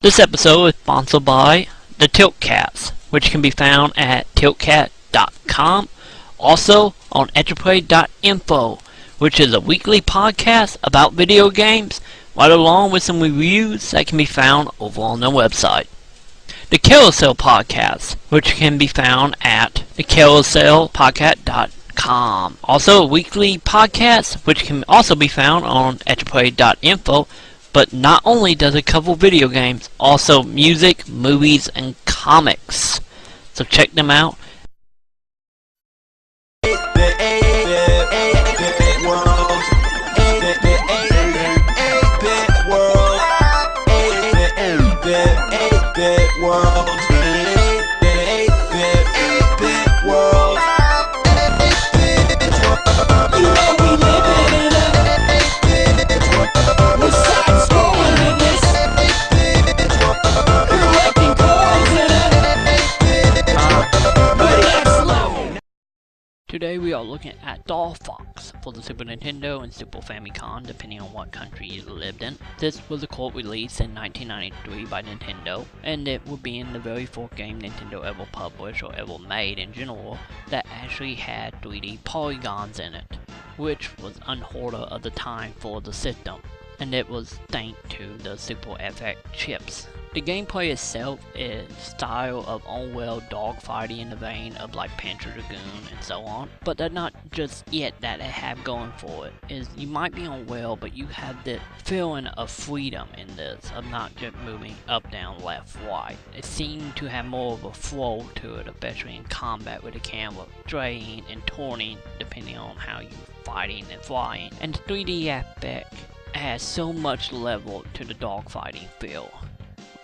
This episode is sponsored by the Tiltcats, which can be found at tiltcat.com, also on etchaplay.info, which is a weekly podcast about video games, right along with some reviews that can be found over on their website. The Carousel Podcast, which can be found at thecarouselpodcast.com. Also a weekly podcast, which can also be found on etchaplay.info. But not only does it cover video games, also music, movies, and comics. So check them out. Today we are looking at StartFox for the Super Nintendo and Super Famicom, depending on what country you lived in. This was a cult release in 1993 by Nintendo, and it would be in the very first game Nintendo ever published or ever made in general that actually had 3D polygons in it, which was unheard of at the time for the system, and it was thanks to the Super FX chips. The gameplay itself is style of on-world dogfighting in the vein of like Panzer Dragoon and so on. But that's not just it that it have going for it. Is you might be on world, but you have the feeling of freedom in this, of not just moving up, down, left, right. It seemed to have more of a flow to it, especially in combat with the camera straying and turning depending on how you're fighting and flying. And the 3D aspect has so much level to the dogfighting feel.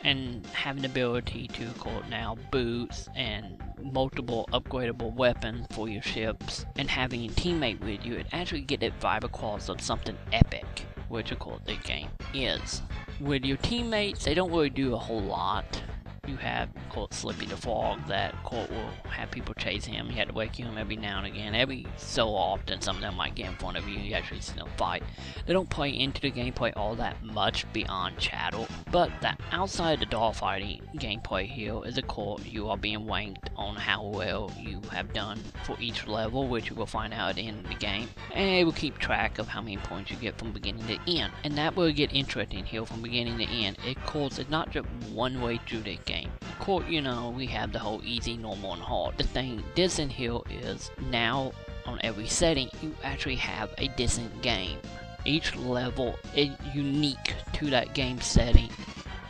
And having the ability to call now boots and multiple upgradable weapons for your ships, and having a teammate with you, it actually get that vibe across of something epic, which of course the game is. With your teammates, they don't really do a whole lot. You have, of course, Slippy the Frog that, of course, will have people chase him. You have to wake him every now and again. Every so often, some of them might get in front of you. You actually see them fight. They don't play into the gameplay all that much beyond chattel. But the outside the dogfighting gameplay here is, of course, you are being ranked on how well you have done for each level, which you will find out at the end of the game. And it will keep track of how many points you get from beginning to end. And that will get interesting here from beginning to end. Of course, it's not just one way through the game. Of course, you know, we have the whole easy, normal, and hard. The thing this in here is now on every setting you actually have a decent game. Each level is unique to that game setting,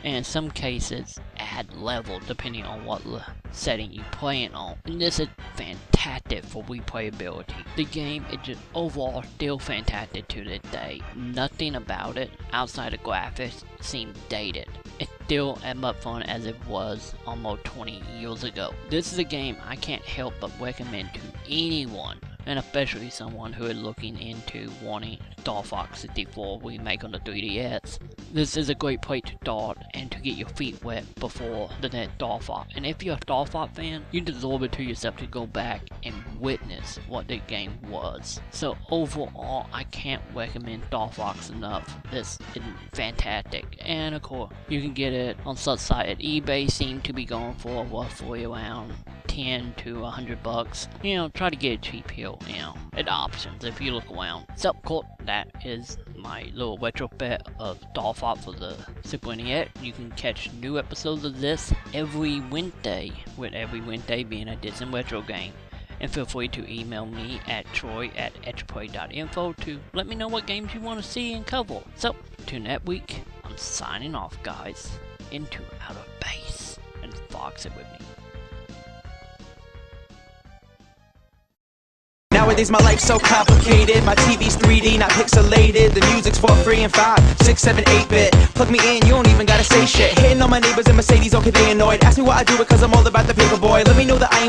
and in some cases add level depending on what setting you're playing on. And this is fantastic for replayability. The game is just overall still fantastic to this day. Nothing about it outside of graphics seems dated. It's still as much fun as it was almost 20 years ago. This is a game I can't help but recommend to anyone, and especially someone who is looking into wanting StartFox 64 remake on the 3DS. This is a great place to start and to get your feet wet before the next StartFox. And if you're a StartFox fan, you deserve it to yourself to go back and witness what the game was. So overall, I can't recommend StartFox enough. This is fantastic. And of course, you can get it on such site at eBay. Seem to be going for roughly around 10 to 100 bucks. You know, try to get it cheap here, you know, at options if you look around. So, of course, that is my little retrofit of StartFox for the Super NES. You can catch new episodes of this every Wednesday, with every Wednesday being a Disney retro game. And feel free to email me at troy@etchaplay.info to let me know what games you want to see and cover. So, tune that week. I'm signing off, guys, into outer space, and Fox it with me. Nowadays my life's so complicated. My TV's 3D, not pixelated. The music's for free in 5, 6, 7, 8-bit. Plug me in, you don't even gotta say shit. Hitting on my neighbors in Mercedes, okay they annoyed. Ask me what I do because I'm all about the paper boy. Let me know that I am